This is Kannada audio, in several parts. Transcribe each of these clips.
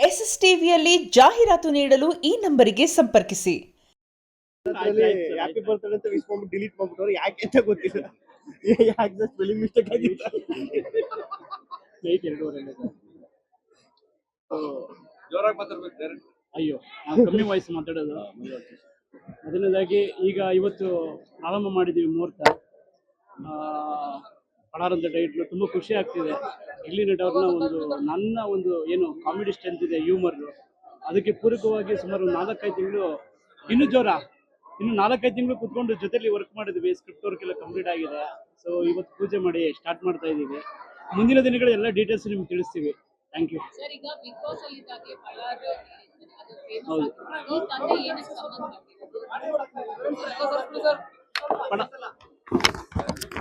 ಎಸ್ಎಸ್ ಟಿವಿಯಲ್ಲಿ ಜಾಹೀರಾತು ನೀಡಲು ಈ ನಂಬರಿಗೆ ಸಂಪರ್ಕಿಸಿ. ಹ್ಯಾಪಿ ಬರ್ತ್ಡೇ ಅಂತ ವಿಶ್ ಮಾಡ್ಬಿಟ್ಟು ಡಿಲೀಟ್ ಮಾಡ್ಬಿಟ್ಟವ್ರು ಯಾಕೆ ಅಂತ ಗೊತ್ತಿಲ್ಲ. ಯಾಕೆ ಸ್ಪೆಲ್ಲಿಂಗ್ ಮಿಸ್ಟೇಕ್ ಆಗಿತ್ತು. ಜೋರಾಗಿ ಮಾತಾಡ್ಬೇಕು ಡೈರೆಕ್ಟ್. ಅಯ್ಯೋ ಕಮ್ಮಿ ವಾಯ್ಸ್ ಮಾತಾಡೋದು. ಮೊದಲನೇದಾಗಿ ಈಗ ಇವತ್ತು ಆರಂಭ ಮಾಡಿದ್ದೀವಿ ಮುಹೂರ್ತ. ಪಡಾರ್ ಅಂತ ಟೈಟ್ಲು ತುಂಬ ಖುಷಿ ಆಗ್ತಿದೆ. ಗಿಲ್ಲಿ ನಟ ಅವ್ರನ್ನ ನನ್ನ ಏನು ಕಾಮಿಡಿ ಸ್ಟ್ರೆಂತ್ ಇದೆ, ಹ್ಯೂಮರ್, ಅದಕ್ಕೆ ಪೂರಕವಾಗಿ ಸುಮಾರು 4-5 ತಿಂಗಳು ಇನ್ನು 4-5 ತಿಂಗಳು ಕುತ್ಕೊಂಡು ಜೊತೆಲಿ ವರ್ಕ್ ಮಾಡಿದ್ವಿ. ಸ್ಕ್ರಿಪ್ಟ್ ವರ್ಕ್ ಎಲ್ಲ ಕಂಪ್ಲೀಟ್ ಆಗಿದೆ. ಸೊ ಇವತ್ತು ಪೂಜೆ ಮಾಡಿ ಸ್ಟಾರ್ಟ್ ಮಾಡ್ತಾ ಇದ್ದೀವಿ. ಮುಂದಿನ ದಿನಗಳು ಎಲ್ಲ ಡೀಟೇಲ್ಸ್ ನಿಮ್ಗೆ ತಿಳಿಸ್ತೀವಿ. Thank you. ಹೌದು,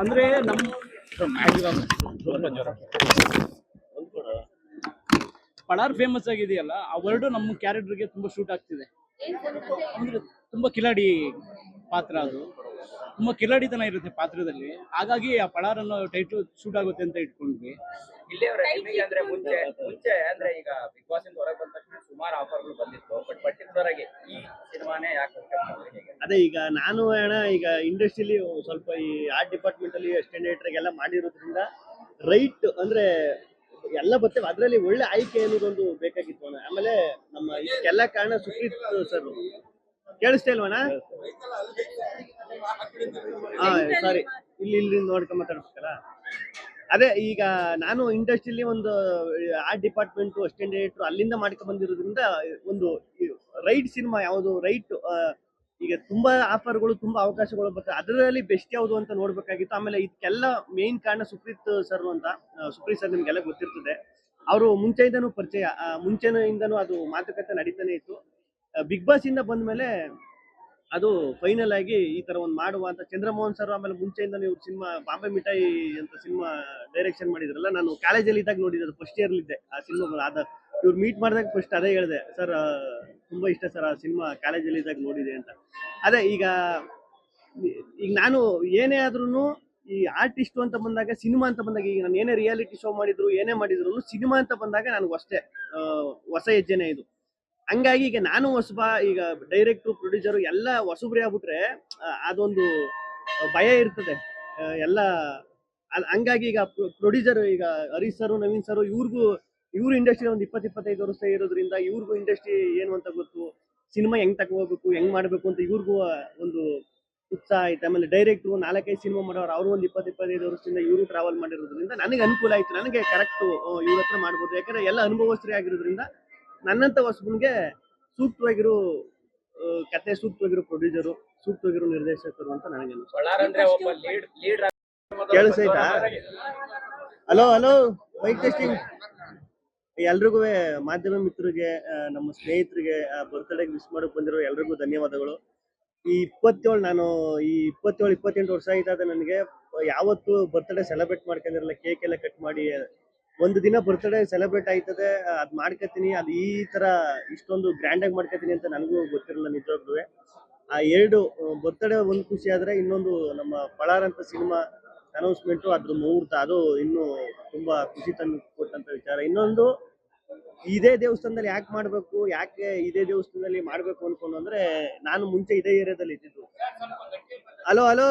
ಅಂದ್ರೆ ನಮ್ಮ ಪಡಾರ್ ಫೇಮಸ್ ಆಗಿದೆಯಲ್ಲ, ಆ ವರ್ಡ್ ನಮ್ಮ ಕ್ಯಾರೆಕ್ಟರ್ಗೆ ತುಂಬಾ ಶೂಟ್ ಆಗ್ತಿದೆ. ಅಂದ್ರೆ ತುಂಬಾ ಕಿಲಾಡಿ ಪಾತ್ರ, ಅದು ತುಂಬಾ ಕಿಲಾಡಿತನ ಇರುತ್ತೆ ಪಾತ್ರದಲ್ಲಿ. ಹಾಗಾಗಿ ಆ ಪಡಾರ್ ಅನ್ನೋ ಟೈಟಲ್ ಶೂಟ್ ಆಗುತ್ತೆ ಅಂತ ಇಟ್ಕೊಂಡ್ವಿ. ಅಂದ್ರೆ ಮುಂಚೆ ಅಂದ್ರೆ ಈಗ ಬಿಗ್ ಬಾಸ್ ಇಂದ ಹೊರಗೆ ಬಂದ ತಕ್ಷಣ ಸುಮಾರು ಆಫರ್ಗಳು ಬಂದಿತ್ತು. ಬಟ್ ಪರ್ಟಿಕ್ಯುಲರ್ ಆಗಿ ಈ ಸಿನಿಮಾನೇ ಯಾಕೆ ಅದೇ ಈಗ ನಾನು ಈಗ ಇಂಡಸ್ಟ್ರಿಲಿ ಸ್ವಲ್ಪ ಈ ಆರ್ಟ್ ಡಿಪಾರ್ಟ್ಮೆಂಟ್ ಅಲ್ಲಿ ಅಸಿಸ್ಟೆಂಟ್ ಎಲ್ಲ ಮಾಡಿರೋದ್ರಿಂದ ರೈಟ್ ಅಂದ್ರೆ ಎಲ್ಲ ಬರ್ತೇವೆ, ಅದರಲ್ಲಿ ಒಳ್ಳೆ ಆಯ್ಕೆ ಅನ್ನೋದೊಂದು ಬೇಕಾಗಿತ್ತು. ಆಮೇಲೆ ನಮ್ಮ ಇದಕ್ಕೆಲ್ಲ ಕಾರಣ ಸುಪ್ರೀತ್ ಸರ್. ಕೇಳಿಸ್ತಾ ಇಲ್ವಣ್ಣ? ಸಾರಿ, ಇಲ್ಲಿ ನೋಡ್ಕೊಂಡ್ ಮಾತಾಡ್ಬೇಕಲ್ಲ. ಅದೇ ಈಗ ನಾನು ಇಂಡಸ್ಟ್ರಿಲಿ ಒಂದು ಆರ್ಟ್ ಡಿಪಾರ್ಟ್ಮೆಂಟ್ ಅಸಿಸ್ಟೆಂಟ್ ಡೈರೆಕ್ಟರ್ ಅಲ್ಲಿಂದ ಮಾಡ್ಕೊಂಡ್ ಬಂದಿರೋದ್ರಿಂದ ಒಂದು ರೈಟ್ ಸಿನಿಮಾ ಯಾವುದು, ರೈಟ್ ಈಗ ತುಂಬಾ ಆಫರ್ಗಳು, ತುಂಬಾ ಅವಕಾಶಗಳು ಬರ್ತವೆ, ಅದರಲ್ಲಿ ಬೆಸ್ಟ್ ಯಾವುದು ಅಂತ ನೋಡ್ಬೇಕಾಗಿತ್ತು. ಆಮೇಲೆ ಇದಕ್ಕೆಲ್ಲ ಮೇನ್ ಕಾರಣ ಸುಪ್ರೀತ್ ಸರ್ ಅಂತ. ಸುಪ್ರೀತ್ ಸರ್ ನಿಮ್ಗೆಲ್ಲ ಗೊತ್ತಿರ್ತದೆ. ಅವರು ಮುಂಚೆಯಿಂದನೂ ಪರಿಚಯ, ಮುಂಚೆಯಿಂದನೂ ಅದು ಮಾತುಕತೆ ನಡೀತಾನೆ ಇತ್ತು. ಬಿಗ್ ಬಾಸ್ ಇಂದ ಬಂದ್ಮೇಲೆ ಅದು ಫೈನಲ್ ಆಗಿ ಈ ತರ ಒಂದು ಮಾಡುವ ಅಂತ ಚಂದ್ರಮೋಹನ್ ಸರ್. ಆಮೇಲೆ ಮುಂಚೆಯಿಂದ ನೀವು ಸಿನಿಮಾ ಬಾಂಬೆ ಮಿಠಾಯಿ ಅಂತ ಸಿನಿಮಾ ಡೈರೆಕ್ಷನ್ ಮಾಡಿದ್ರಲ್ಲ, ನಾನು ಕಾಲೇಜಲ್ಲಿ ಇದ್ದಾಗ ನೋಡಿದ್ದು, ಫಸ್ಟ್ ಇಯರ್ ಇದ್ದೆ ಆ ಸಿನಿಮಾ. ಇವ್ರು ಮೀಟ್ ಮಾಡಿದಾಗ ಫಸ್ಟ್ ಅದೇ ಹೇಳಿದೆ, ಸರ್ ತುಂಬಾ ಇಷ್ಟ ಸರ್ ಆ ಸಿನಿಮಾ, ಕಾಲೇಜಲ್ಲಿ ಇದ್ದಾಗ ನೋಡಿದೆ ಅಂತ. ಅದೇ ಈಗ ನಾನು ಏನೇ ಆದ್ರೂ ಈ ಆರ್ಟಿಸ್ಟ್ ಅಂತ ಬಂದಾಗ, ಸಿನಿಮಾ ಅಂತ ಬಂದಾಗ, ಈಗ ನಾನು ಏನೇ ರಿಯಾಲಿಟಿ ಶೋ ಮಾಡಿದ್ರು, ಏನೇ ಮಾಡಿದ್ರು, ಸಿನಿಮಾ ಅಂತ ಬಂದಾಗ ನನಗೆ ಅಷ್ಟೇ ಹೊಸ ಹೆಜ್ಜೆನೆ ಇದು. ಹಂಗಾಗಿ ಈಗ ನಾನು ಹೊಸಬ, ಈಗ ಡೈರೆಕ್ಟ್ರು, ಪ್ರೊಡ್ಯೂಸರು ಎಲ್ಲ ಹೊಸಬ್ರೇ ಆಗ್ಬಿಟ್ರೆ ಅದೊಂದು ಭಯ ಇರ್ತದೆ ಎಲ್ಲ. ಹಂಗಾಗಿ ಈಗ ಪ್ರೊಡ್ಯೂಸರ್, ಈಗ ಹರೀಶ್ ಸರು, ನವೀನ್ ಸರು, ಇವ್ರು ಇಂಡಸ್ಟ್ರಿ ಒಂದು 20-25 ವರ್ಷ ಇರೋದ್ರಿಂದ ಇವ್ರಿಗೂ ಇಂಡಸ್ಟ್ರಿ ಏನು ಅಂತ ಗೊತ್ತು, ಸಿನಿಮಾ ಹೆಂಗ್ ತಗೋಬೇಕು, ಹೆಂಗ್ ಮಾಡ್ಬೇಕು ಅಂತ ಇವ್ರಿಗೂ ಒಂದು ಉತ್ಸಾಹ ಐತೆ. ಆಮೇಲೆ ಡೈರೆಕ್ಟ್ರು 4-5 ಸಿನಿಮಾ ಮಾಡೋರು, ಅವರು ಒಂದು 20-25 ವರ್ಷದಿಂದ ಇವರು ಟ್ರಾವೆಲ್ ಮಾಡಿರೋದ್ರಿಂದ ನನಗೆ ಅನುಕೂಲ ಆಯ್ತು. ನನಗೆ ಕರೆಕ್ಟ್ ಇವ್ರ ಹತ್ರ ಮಾಡ್ಬೋದು, ಯಾಕಂದ್ರೆ ಎಲ್ಲ ಅನುಭವಸ್ಥರೇ ಆಗಿರೋದ್ರಿಂದ. ನನ್ನಂತ ಹೊಸಬನಿಗೆ ಸೂಕ್ತವಾಗಿರೋ ಕತೆ, ಸೂಕ್ತವಾಗಿರೋ ಪ್ರೊಡ್ಯೂಸರು, ಸೂಕ್ತವಾಗಿರೋ ನಿರ್ದೇಶಕರು ಅಂತ ನನಗೆ ಕೇಳಿಸೈತಾ? Hello mic testing. ಎಲ್ರಿಗೂ, ಮಾಧ್ಯಮ ಮಿತ್ರರಿಗೆ, ನಮ್ಮ ಸ್ನೇಹಿತರಿಗೆ, ಬರ್ತ್ಡೇಗೆ ವಿಶ್ ಮಾಡಕ್ ಬಂದಿರೋ ಎಲ್ರಿಗೂ ಧನ್ಯವಾದಗಳು. ಈ 27-28 ವರ್ಷ ಆಯ್ತದ ನನಗೆ. ಯಾವತ್ತು ಬರ್ತ್ಡೇ ಸೆಲೆಬ್ರೇಟ್ ಮಾಡ್ಕೊಂಡಿರಲ್ಲ. ಕೇಕ್ ಎಲ್ಲ ಕಟ್ ಮಾಡಿ ಒಂದು ದಿನ ಬರ್ತ್ಡೇ ಸೆಲೆಬ್ರೇಟ್ ಆಯ್ತದೆ, ಅದ್ ಮಾಡ್ಕೊತೀನಿ. ಅದು ಈ ತರ ಇಷ್ಟೊಂದು ಗ್ರ್ಯಾಂಡ್ ಆಗಿ ಮಾಡ್ಕೊತೀನಿ ಅಂತ ನನಗೂ ಗೊತ್ತಿರಲ್ಲ ನಿಜವಾಗ್ಲೂ. ಆ 2 ಬರ್ತ್ಡೇ ಒಂದು ಖುಷಿ ಆದ್ರೆ, ಇನ್ನೊಂದು ನಮ್ಮ ಪಳಾರ್ ಅಂತ ಸಿನಿಮಾ ಅನೌನ್ಸ್ಮೆಂಟು, ಅದ್ರ ಮುಹೂರ್ತ, ಅದು ಇನ್ನೂ ತುಂಬಾ ಖುಷಿ ತಂದು ಕೊಟ್ಟಂತ ವಿಚಾರ. ಇನ್ನೊಂದು, ಇದೇ ದೇವಸ್ಥಾನದಲ್ಲಿ ಯಾಕೆ ಮಾಡ್ಬೇಕು, ಯಾಕೆ ಇದೇ ದೇವಸ್ಥಾನದಲ್ಲಿ ಮಾಡ್ಬೇಕು ಅನ್ಕೊಂಡು ಅಂದ್ರೆ, ನಾನು ಮುಂಚೆ ಇದೇ ಏರಿಯಾದಲ್ಲಿ ಇದ್ದಿದ್ದು. ಹಲೋ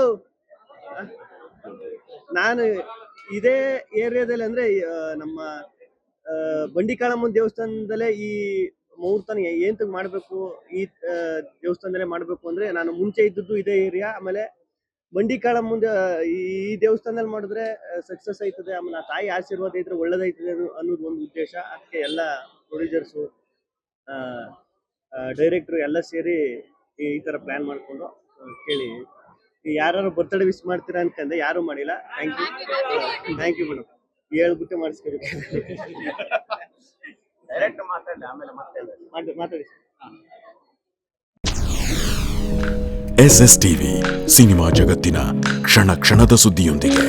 ನಾನು ಇದೇ ಏರಿಯಾದಲ್ಲಿ, ಅಂದ್ರೆ ನಮ್ಮ ಬಂಡಿಕಾಳಮ್ಮನ ದೇವಸ್ಥಾನದಲ್ಲೇ ಈ ಮುಹೂರ್ತನ ಏಂತ ಮಾಡ್ಬೇಕು, ಈ ದೇವಸ್ಥಾನದಲ್ಲೇ ಮಾಡ್ಬೇಕು ಅಂದ್ರೆ, ನಾನು ಮುಂಚೆ ಇದ್ದದ್ದು ಇದೇ ಏರಿಯಾ. ಆಮೇಲೆ ಬಂಡಿಕಾಳಮ್ಮನ ಈ ದೇವಸ್ಥಾನದಲ್ಲಿ ಮಾಡಿದ್ರೆ ಸಕ್ಸಸ್ ಆಯ್ತದೆ, ಆಮೇಲೆ ಆ ತಾಯಿ ಆಶೀರ್ವಾದ ಇದ್ರೆ ಒಳ್ಳೇದಾಯ್ತದೆ ಅನ್ನೋದು ಒಂದು ಉದ್ದೇಶ. ಅದಕ್ಕೆ ಎಲ್ಲ ಪ್ರೊಡ್ಯೂಸರ್ಸು, ಡೈರೆಕ್ಟ್ರು ಎಲ್ಲ ಸೇರಿ ಈ ತರ ಪ್ಲಾನ್ ಮಾಡ್ಕೊಂಡು ಕೇಳಿ. ಯಾರು ಬರ್ತ್ಡೇ ವಿಶ್ ಮಾಡ್ತೀರಾ ಅನ್ಕಂದ್ರೆ ಯಾರು ಮಾಡಿಲ್ಲ. Thank you madam. ಹೇಳ್ಬಿಟ್ಟು ಮಾಡಿಸ್ಕೋಬೇಕು. ಮಾತಾಡಿ. ಎಸ್ಎಸ್ ಟಿವಿ, ಸಿನಿಮಾ ಜಗತ್ತಿನ ಕ್ಷಣ ಕ್ಷಣದ ಸುದ್ದಿಯೊಂದಿಗೆ.